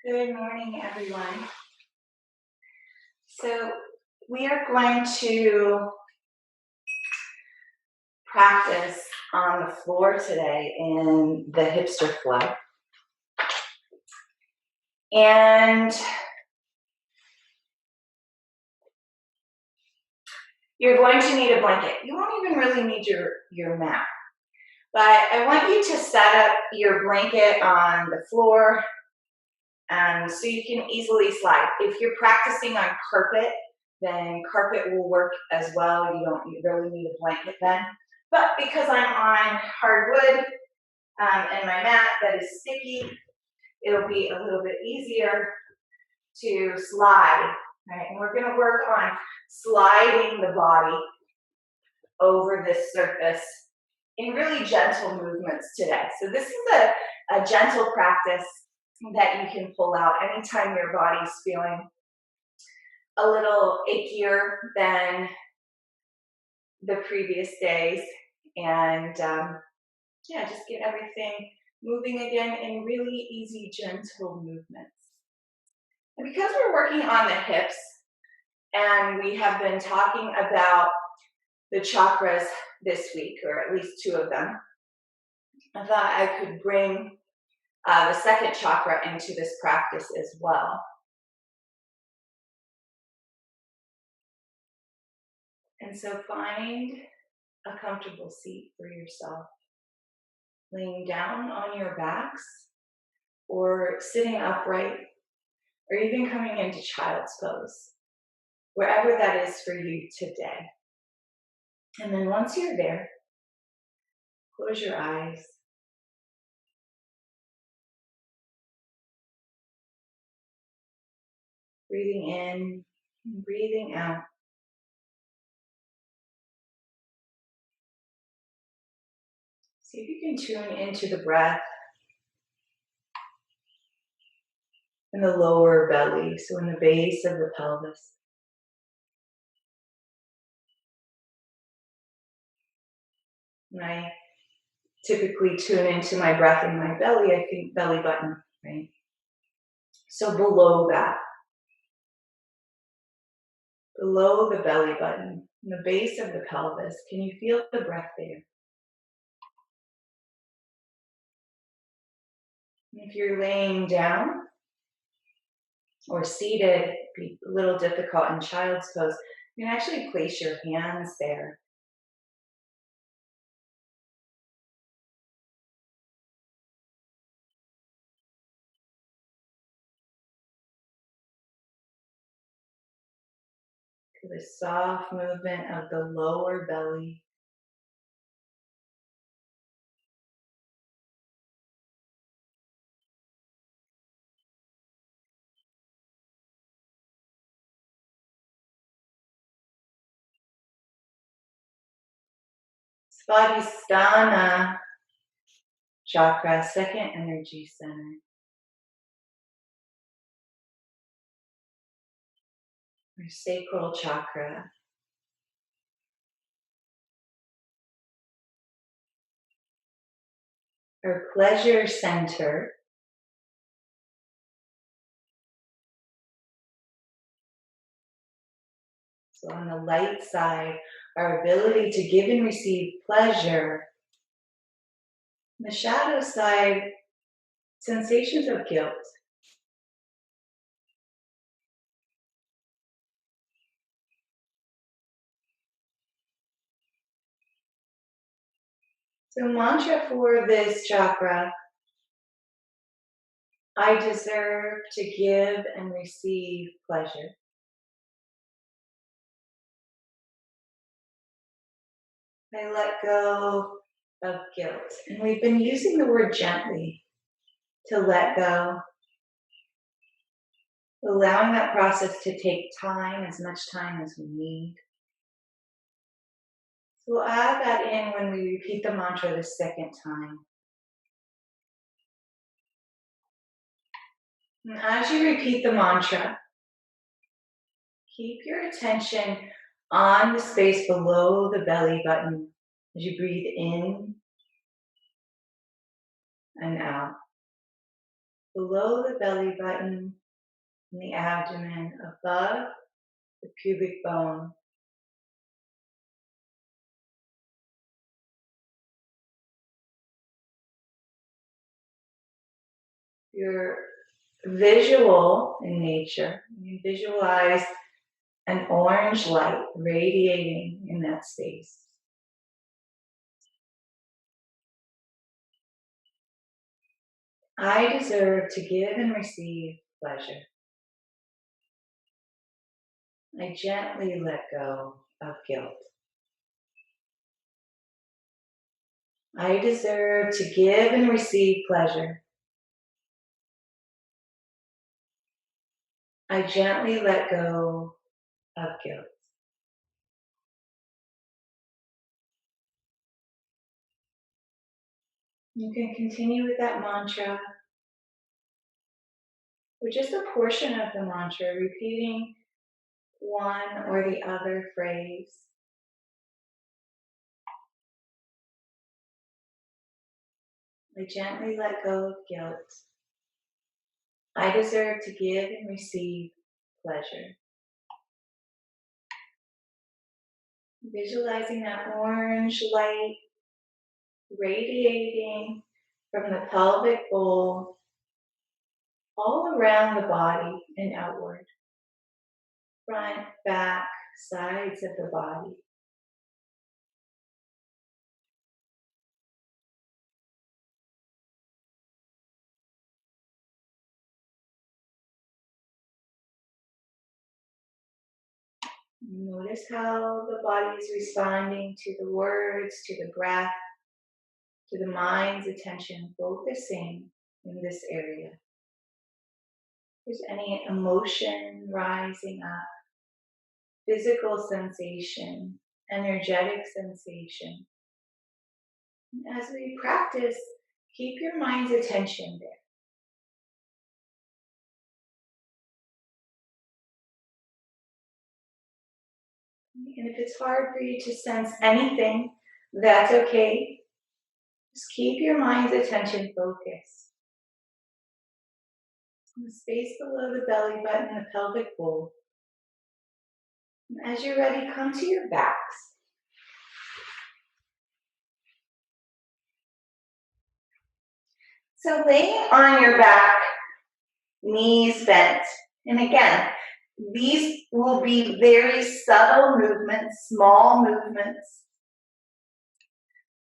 Good morning, everyone. So we are going to practice on the floor today in the hipster flow. And you're going to need a blanket. You won't even really need your mat. But I want you to set up your blanket on the floor so you can easily slide. If you're practicing on carpet, then carpet will work as well. You don't really need a blanket then. But because I'm on hardwood and my mat that is sticky, it'll be a little bit easier to slide. Right? And we're going to work on sliding the body over this surface in really gentle movements today. So this is a gentle practice that you can pull out anytime your body's feeling a little achier than the previous days. And just get everything moving again in really easy, gentle movements. And because we're working on the hips, and we have been talking about the chakras this week, or at least two of them, I thought I could bring the second chakra into this practice as well. And so find a comfortable seat for yourself, laying down on your backs or sitting upright or even coming into child's pose, wherever that is for you today. And then once you're there, close your eyes. Breathing in and breathing out. See if you can tune into the breath in the lower belly, so in the base of the pelvis. And I typically tune into my breath in my belly, I think belly button, right? So below that, below the belly button, in the base of the pelvis, can you feel the breath there? And if you're laying down or seated, it'd be a little difficult in child's pose, you can actually place your hands there. To the soft movement of the lower belly. Svadhisthana chakra, second energy center. Our sacral chakra. Our pleasure center. So on the light side, our ability to give and receive pleasure. On the shadow side, sensations of guilt. So mantra for this chakra: I deserve to give and receive pleasure. I let go of guilt. And we've been using the word gently to let go, allowing that process to take time, as much time as we need. So we'll add that in when we repeat the mantra the second time. And as you repeat the mantra, keep your attention on the space below the belly button as you breathe in and out. below the belly button and the abdomen, above the pubic bone. You're visual in nature. You visualize an orange light radiating in that space. I deserve to give and receive pleasure. I gently let go of guilt. I deserve to give and receive pleasure. I gently let go of guilt. You can continue with that mantra, or just a portion of the mantra, repeating one or the other phrase. I gently let go of guilt. I deserve to give and receive pleasure. Visualizing that orange light radiating from the pelvic bowl all around the body and outward. Front, back, sides of the body. Notice how the body is responding to the words, to the breath, to the mind's attention, focusing in this area. If there's any emotion rising up, physical sensation, energetic sensation. And as we practice, keep your mind's attention there. And if it's hard for you to sense anything, that's okay. Just keep your mind's attention focused on the space below the belly button, the pelvic bowl. And as you're ready, come to your backs. So laying on your back, knees bent. And again, these will be very subtle movements, small movements,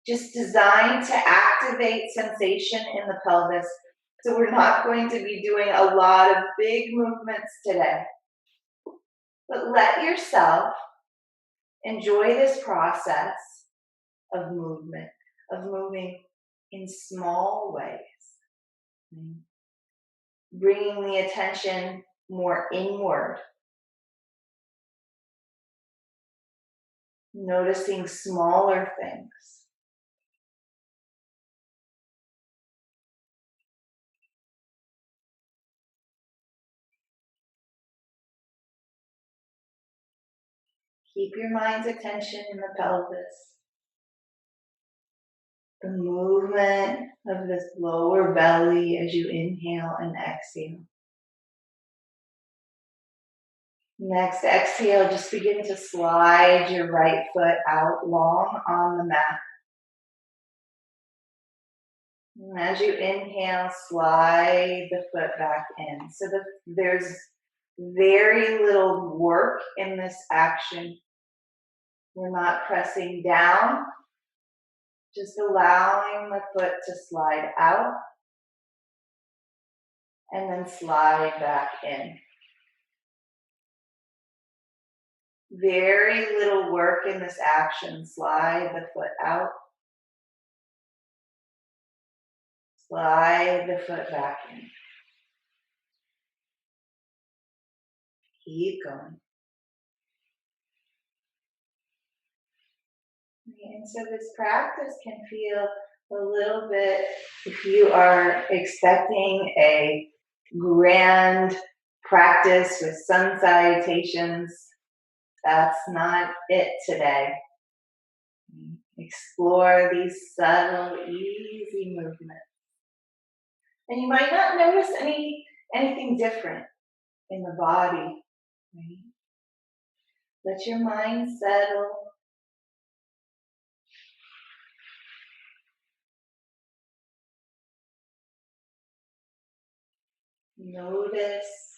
just designed to activate sensation in the pelvis. So we're not going to be doing a lot of big movements today. But let yourself enjoy this process of movement, of moving in small ways. Bringing the attention more inward. Noticing smaller things. Keep your mind's attention in the pelvis. The movement of this lower belly as you inhale and exhale. Next exhale, just begin to slide your right foot out long on the mat. And as you inhale, slide the foot back in. So there's very little work in this action. We're not pressing down, just allowing the foot to slide out and then slide back in. Very little work in this action. Slide the foot out. Slide the foot back in. Keep going. And so this practice can feel a little bit, if you are expecting a grand practice with sun salutations, that's not it today. Explore these subtle, easy movements. And you might not notice anything different in the body, right? Let your mind settle. Notice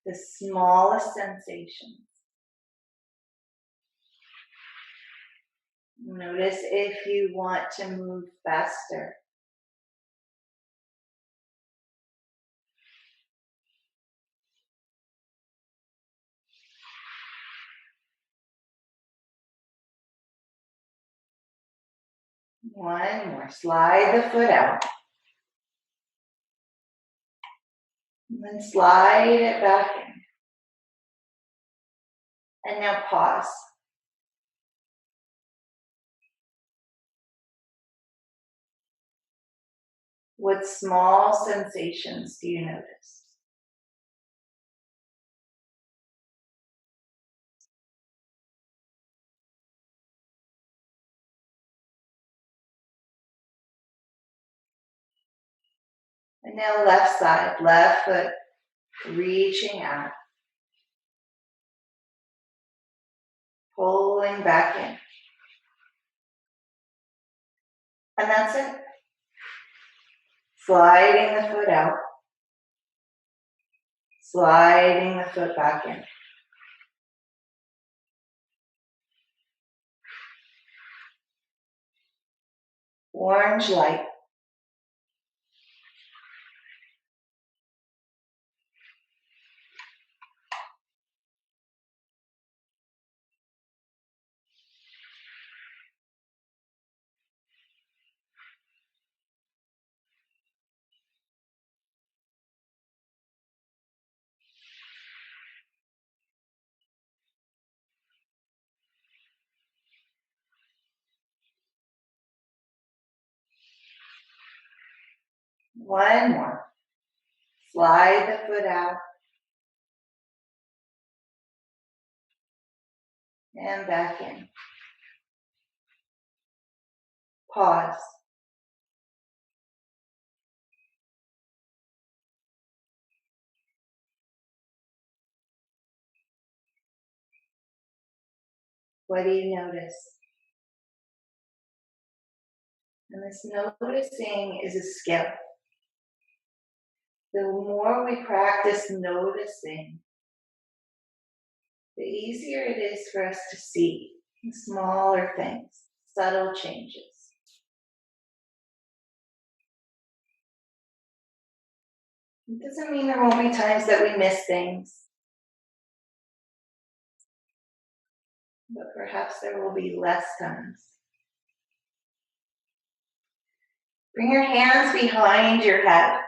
the smallest sensations. Notice if you want to move faster. One more. Slide the foot out. And then slide it back in. And now pause. What small sensations do you notice? And now left side, left foot reaching out. Pulling back in. And that's it. Sliding the foot out. Sliding the foot back in. Orange light. One more. Slide the foot out. And back in. Pause. What do you notice? And this noticing is a skill. The more we practice noticing, the easier it is for us to see the smaller things, subtle changes. It doesn't mean there won't be times that we miss things, but perhaps there will be less times. Bring your hands behind your head.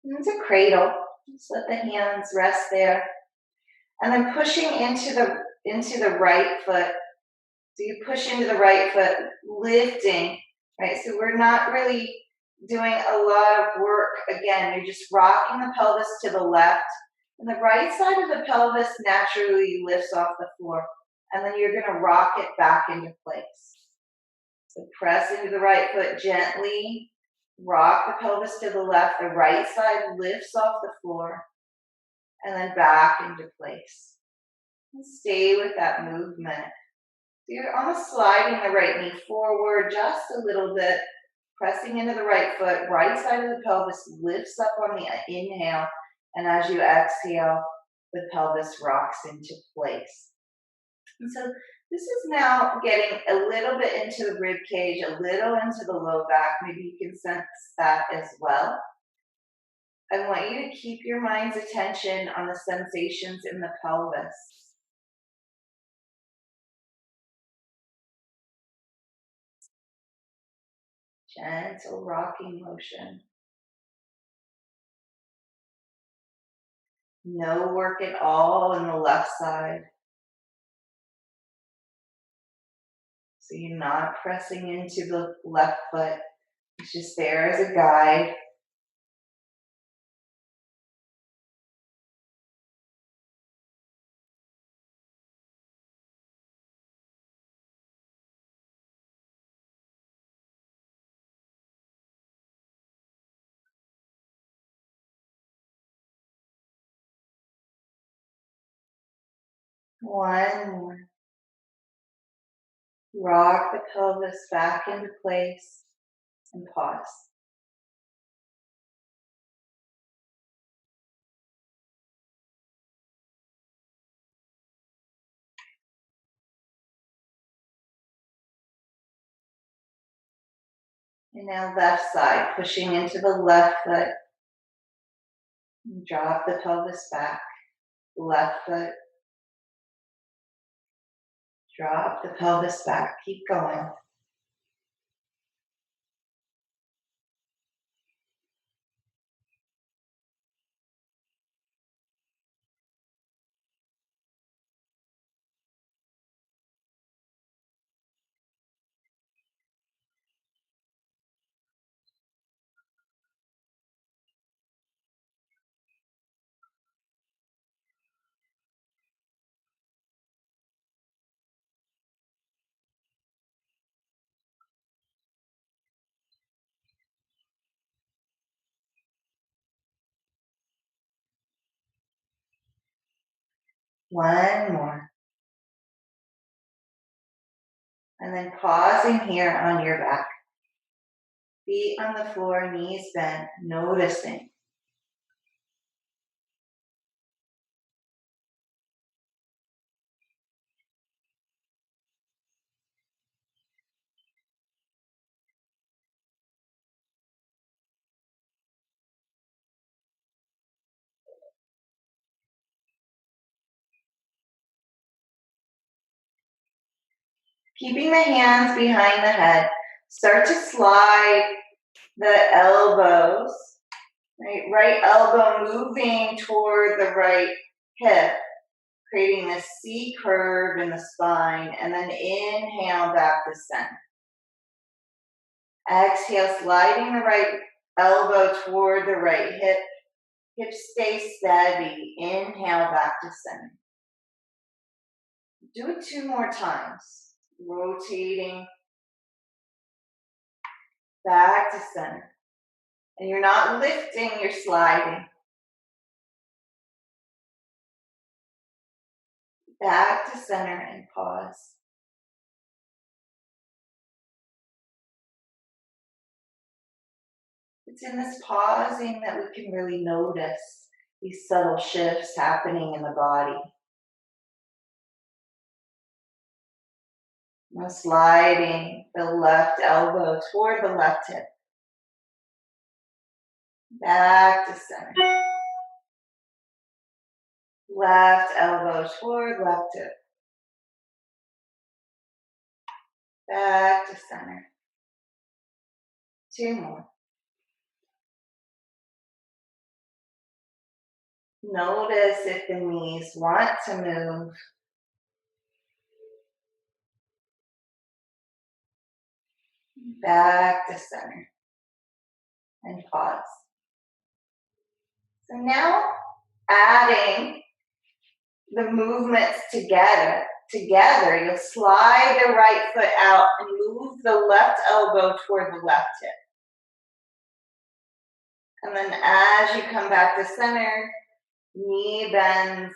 It's a cradle. Just let the hands rest there. And then pushing into the right foot. So you push into the right foot, lifting, right? So we're not really doing a lot of work. Again, you're just rocking the pelvis to the left. And the right side of the pelvis naturally lifts off the floor. And then you're going to rock it back into place. So press into the right foot gently. Rock the pelvis to the left. The right side lifts off the floor. And then back into place. And stay with that movement. So you're almost sliding the right knee forward just a little bit, pressing into the right foot. Right side of the pelvis lifts up on the inhale. And as you exhale, the pelvis rocks into place. And so this is now getting a little bit into the rib cage, a little into the low back. Maybe you can sense that as well. I want you to keep your mind's attention on the sensations in the pelvis. Gentle rocking motion. No work at all in the left side. So you're not pressing into the left foot. It's just there as a guide. One more. Rock the pelvis back into place and pause. And now left side, pushing into the left foot. And drop the pelvis back. Left foot. Drop the pelvis back. Keep going. One more. And then pausing here on your back. Feet on the floor, knees bent, noticing. Keeping the hands behind the head, start to slide the elbows, right elbow moving toward the right hip, creating this C curve in the spine, and then inhale back to center. Exhale, sliding the right elbow toward the right hip. Hips stay steady. Inhale back to center. Do it 2 more times. Rotating back to center. And you're not lifting, you're sliding. Back to center and pause. It's in this pausing that we can really notice these subtle shifts happening in the body. Now sliding the left elbow toward the left hip. Back to center. Left elbow toward left hip. Back to center. 2 more. Notice if the knees want to move. Back to center. And pause. So now adding the movements together, you'll slide the right foot out and move the left elbow toward the left hip. And then as you come back to center, knee bends,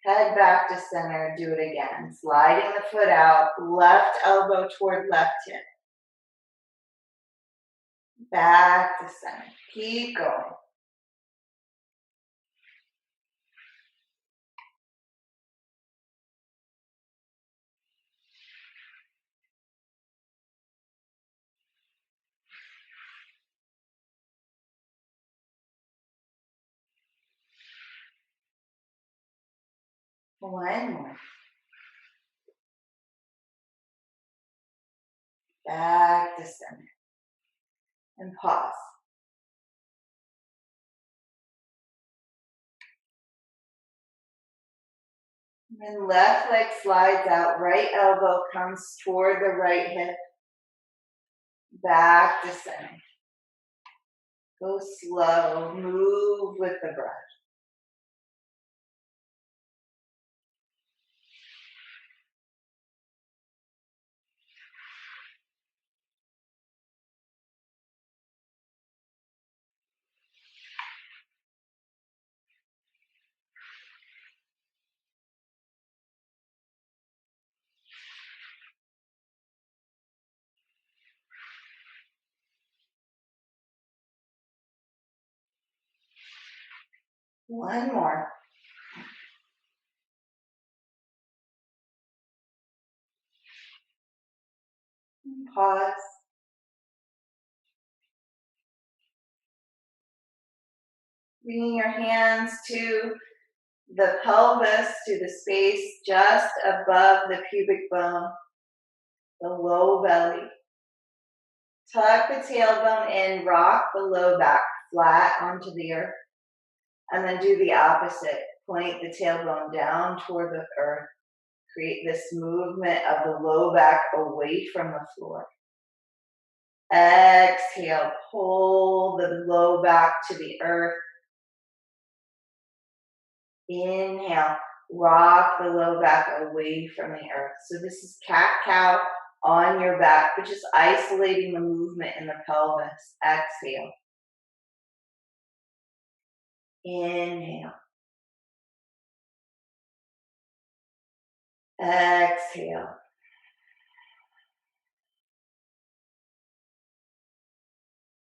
head back to center, do it again. Sliding the foot out, left elbow toward left hip. Back to center. Keep going. One more. Back to center. And pause. And then left leg slides out, right elbow comes toward the right hip. Back to center. Go slow, move with the breath. One more. Pause. Bringing your hands to the pelvis, to the space just above the pubic bone, the low belly. Tuck the tailbone in, rock the low back flat onto the earth, and then do the opposite. Point the tailbone down toward the earth. Create this movement of the low back away from the floor. Exhale, pull the low back to the earth. Inhale, rock the low back away from the earth. So this is cat-cow on your back, but just isolating the movement in the pelvis. Exhale. Inhale. Exhale.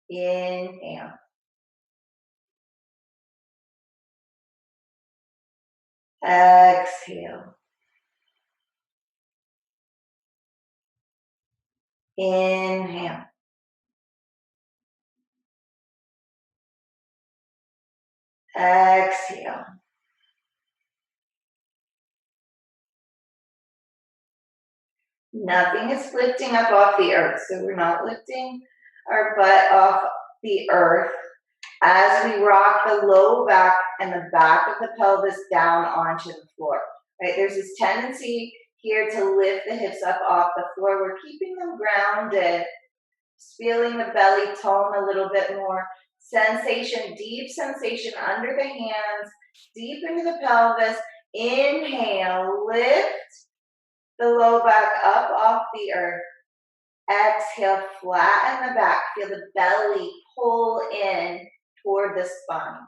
Inhale. Exhale. Inhale. Exhale. Nothing is lifting up off the earth, so we're not lifting our butt off the earth as we rock the low back and the back of the pelvis down onto the floor. Right? There's this tendency here to lift the hips up off the floor. We're keeping them grounded, just feeling the belly tone a little bit more. Sensation, deep sensation under the hands, deep into the pelvis. Inhale, lift the low back up off the earth. Exhale, flatten the back. Feel the belly pull in toward the spine.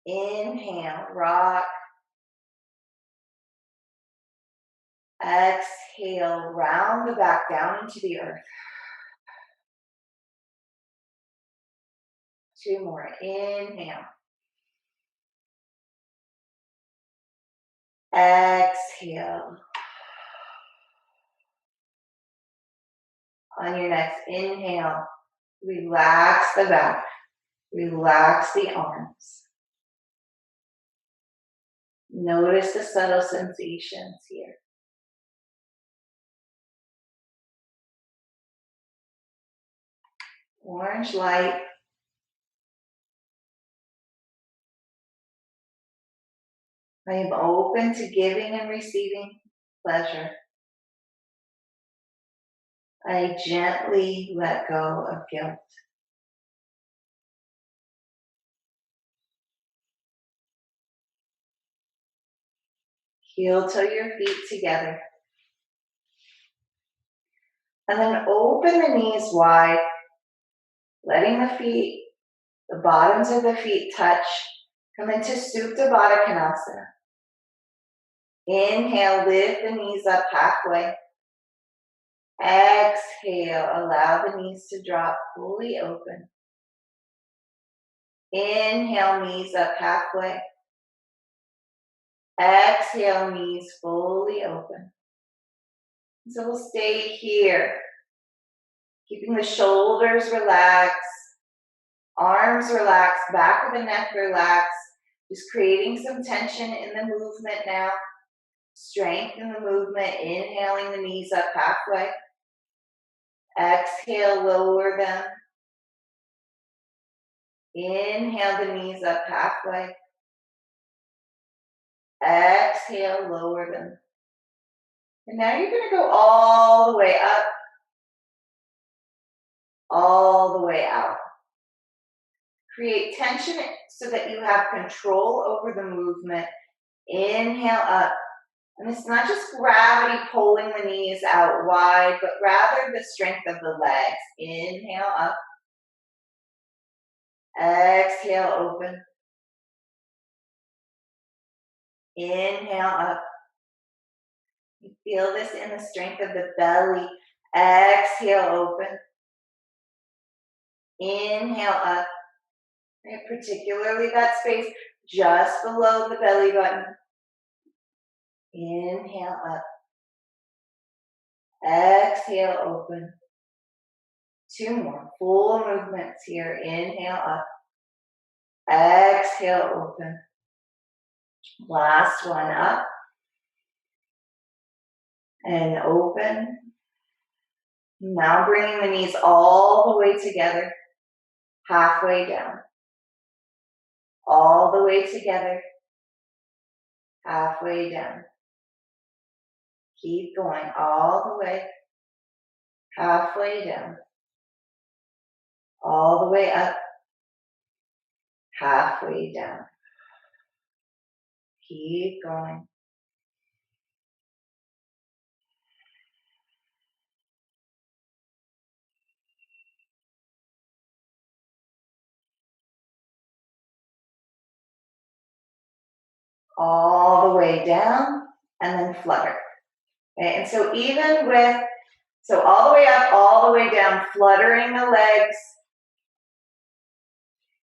Inhale, rock. Exhale, round the back down into the earth. Two more. Inhale. Exhale. On your next inhale, relax the back. Relax the arms. Notice the subtle sensations here. Orange light. I am open to giving and receiving pleasure. I gently let go of guilt. Heel toe your feet together. And then open the knees wide, letting the feet, the bottoms of the feet touch. Come into Supta Baddha Konasana. Inhale, lift the knees up halfway. Exhale, allow the knees to drop fully open. Inhale, knees up halfway. Exhale, knees fully open. So we'll stay here, keeping the shoulders relaxed, arms relaxed, back of the neck relaxed, just creating some tension in the movement now. Strength in the movement, inhaling the knees up halfway. Exhale, lower them. Inhale the knees up halfway. Exhale, lower them. And now you're going to go all the way up, all the way out. Create tension so that you have control over the movement. Inhale up. And it's not just gravity pulling the knees out wide, but rather the strength of the legs. Inhale up. Exhale, open. Inhale up. You feel this in the strength of the belly. Exhale, open. Inhale up. right? Particularly that space just below the belly button. Inhale up. Exhale, open. 2 more full movements here. Inhale up. Exhale, open. Last one up. And open. Now bringing the knees all the way together. Halfway down. All the way together. Halfway down. Keep going all the way. Halfway down. All the way up. Halfway down. Keep going. All the way down and then flutter. Okay? And so even with, so all the way up, all the way down, fluttering the legs.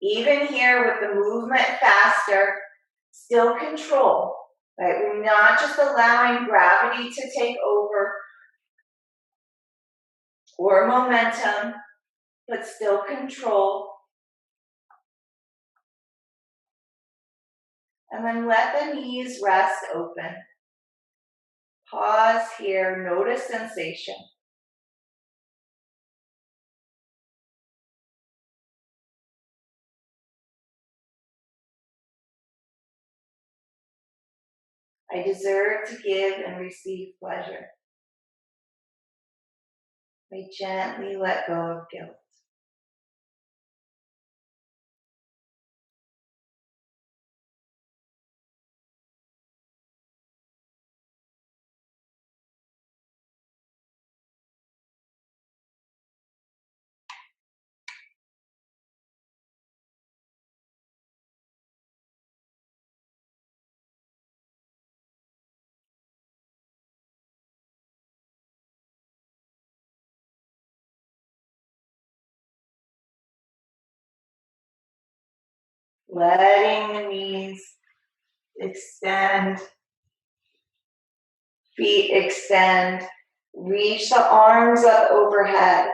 Even here with the movement faster, still control. Right? We're not just allowing gravity to take over or momentum, but still control. And then let the knees rest open. Pause here, notice sensation. I deserve to give and receive pleasure. I gently let go of guilt. Letting the knees extend, feet extend, reach the arms up overhead.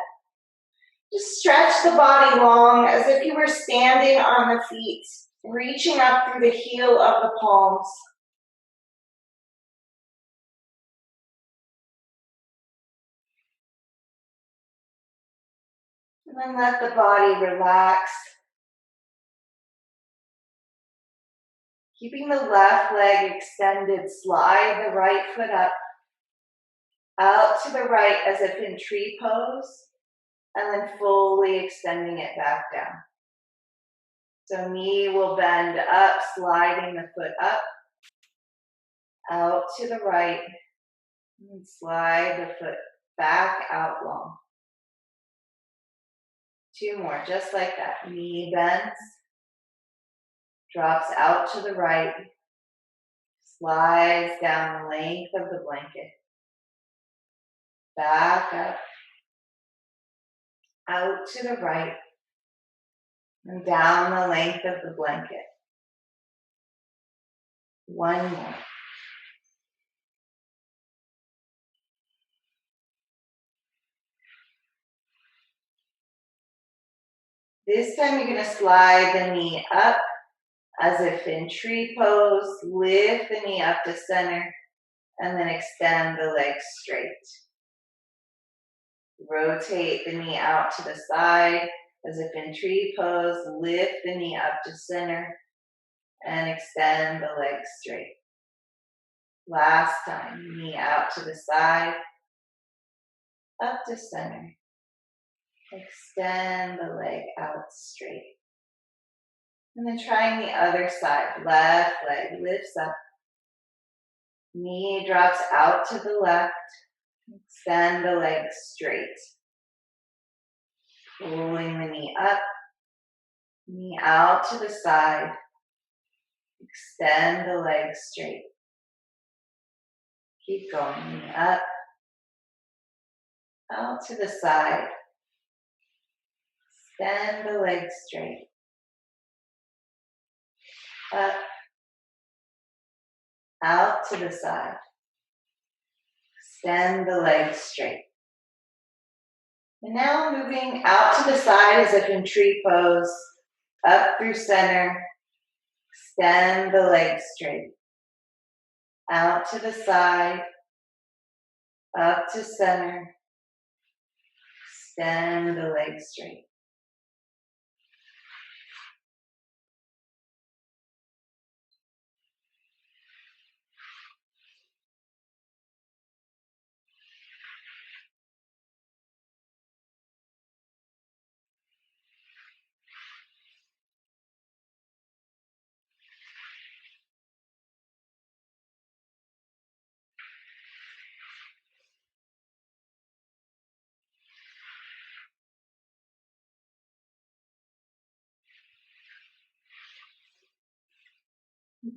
Just stretch the body long as if you were standing on the feet, reaching up through the heel of the palms. And then let the body relax. Keeping the left leg extended, slide the right foot up, out to the right as if in tree pose, and then fully extending it back down. So knee will bend up, sliding the foot up, out to the right, and slide the foot back out long. 2 more, just like that. Knee bends, drops out to the right, slides down the length of the blanket. Back up, out to the right, and down the length of the blanket. 1 more. This time you're going to slide the knee up as if in tree pose. Lift the knee up to center and then extend the legs straight. Rotate the knee out to the side as if in tree pose. Lift the knee up to center and extend the legs straight. Last time, knee out to the side, up to center. Extend the leg out straight. And then trying the other side. Left leg lifts up. Knee drops out to the left. Extend the leg straight. Pulling the knee up. Knee out to the side. Extend the leg straight. Keep going. Knee up. Out to the side. Extend the leg straight. up, out to the side. Extend the legs straight. And now moving out to the side as if in tree pose, up through center. Extend the legs straight. Out to the side, up to center. Extend the legs straight.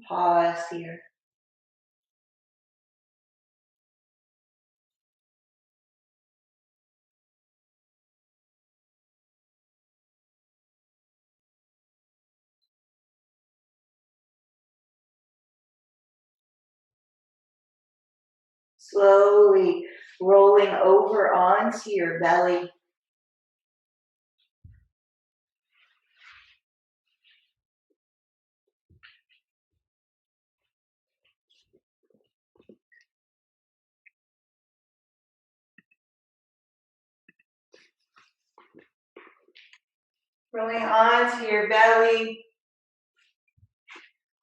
Pause here. Slowly rolling over onto your belly. Rolling onto your belly.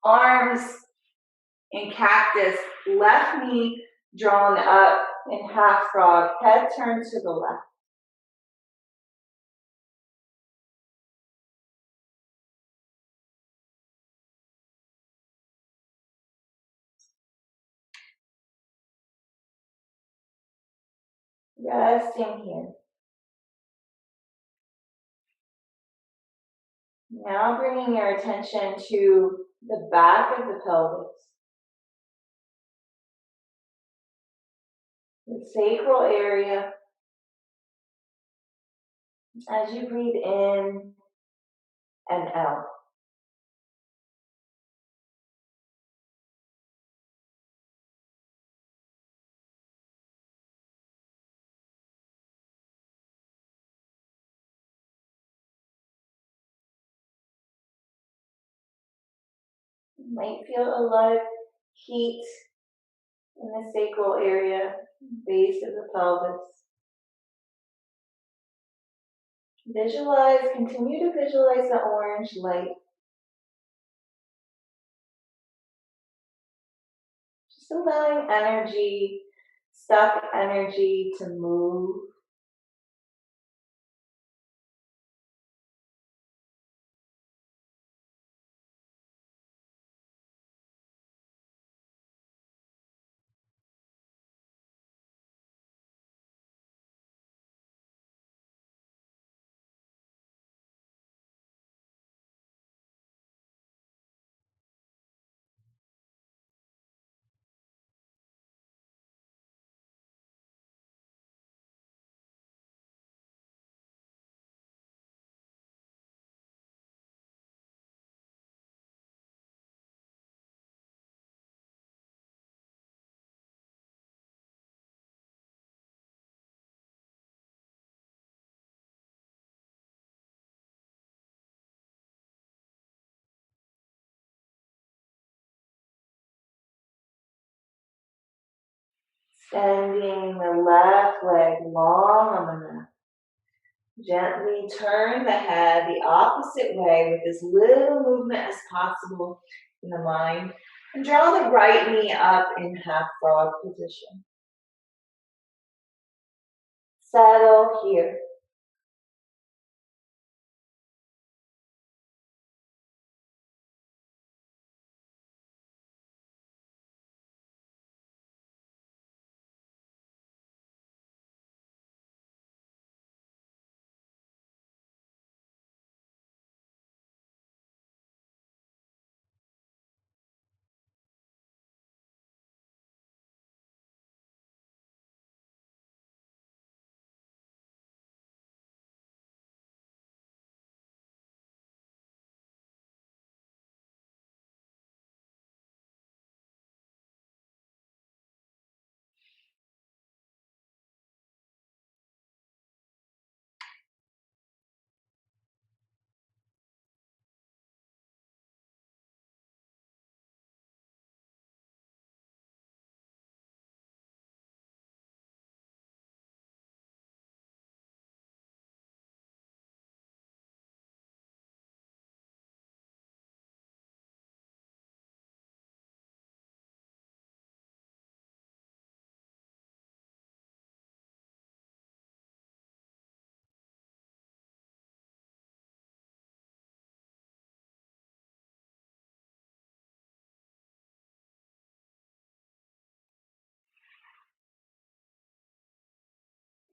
Arms in cactus. Left knee drawn up in half frog. Head turned to the left. Resting here. Now bringing your attention to the back of the pelvis. The sacral area. As you breathe in and out. You might feel a lot of heat in the sacral area, base of the pelvis. Continue to visualize the orange light. Just allowing energy, stuck energy to move. Extending the left leg long on the mat. Gently turn the head the opposite way with as little movement as possible in the mind. And draw the right knee up in half frog position. Settle here.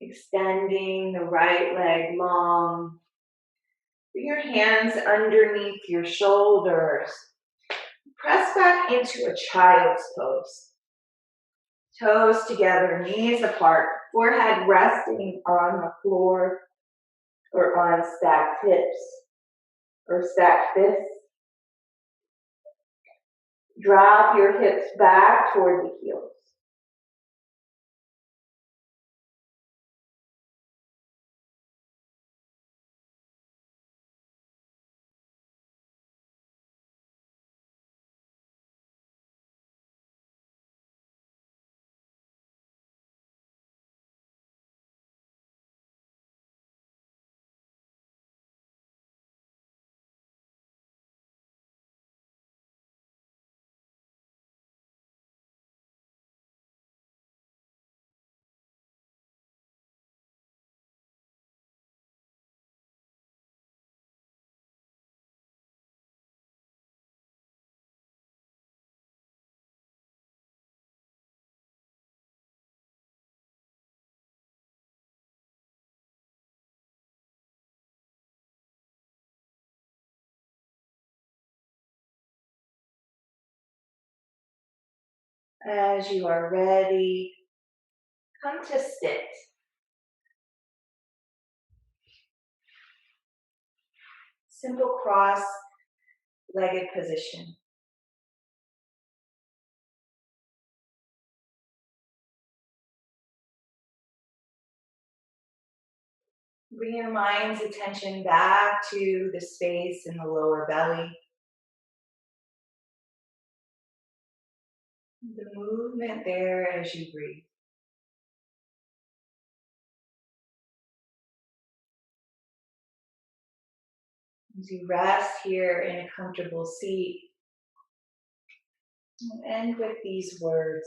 Extending the right leg long. Bring your hands underneath your shoulders. Press back into a child's pose. Toes together, knees apart, forehead resting on the floor or on stacked hips or stacked fists. Drop your hips back toward the heels. As you are ready, come to sit. Simple cross-legged position. Bring your mind's attention back to the space in the lower belly. The movement there as you breathe. As you rest here in a comfortable seat, and end with these words.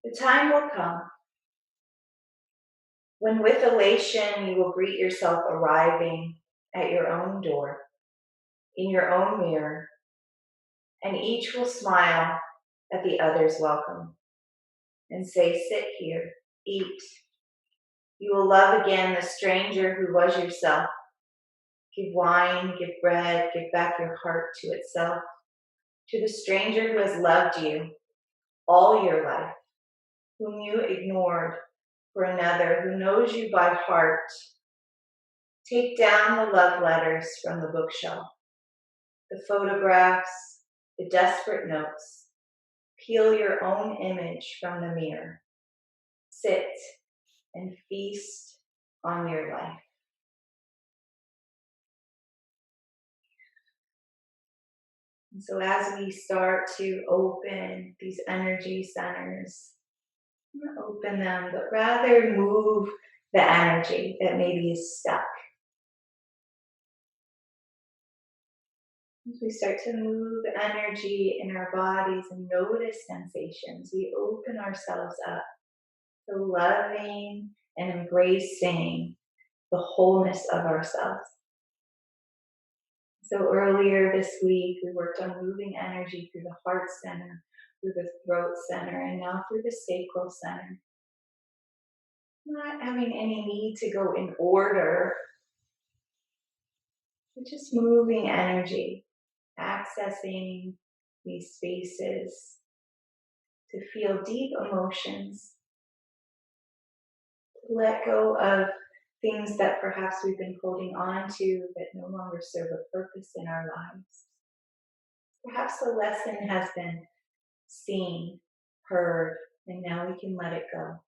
The time will come when with elation you will greet yourself arriving at your own door, in your own mirror, and each will smile at the other's welcome and say, sit here, eat. You will love again the stranger who was yourself. Give wine, give bread, give back your heart to itself. To the stranger who has loved you all your life, whom you ignored for another, who knows you by heart. Take down the love letters from the bookshelf, the photographs, the desperate notes. Peel your own image from the mirror. Sit and feast on your life. And so as we start to open these energy centers, not open them, but rather move the energy that maybe is stuck. As we start to move energy in our bodies and notice sensations, we open ourselves up to loving and embracing the wholeness of ourselves. So earlier this week, we worked on moving energy through the heart center, through the throat center, and now through the sacral center. Not having any need to go in order, but just moving energy, accessing these spaces to feel deep emotions, to let go of things that perhaps we've been holding on to that no longer serve a purpose in our lives. Perhaps the lesson has been seen, heard, and now we can let it go.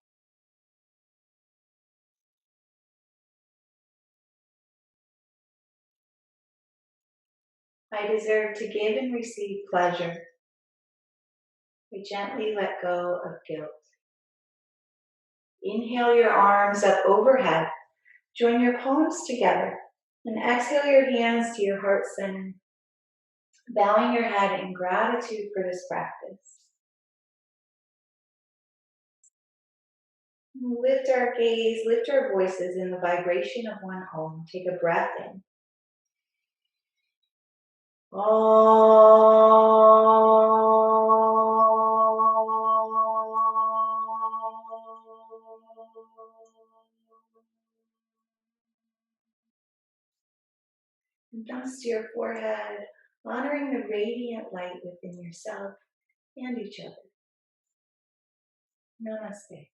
I deserve to give and receive pleasure. I gently let go of guilt. Inhale your arms up overhead. Join your palms together and exhale your hands to your heart center, bowing your head in gratitude for this practice. Lift our gaze, lift our voices in the vibration of one Om. Take a breath in. Om. and thumbs to your forehead, honoring the radiant light within yourself and each other. Namaste.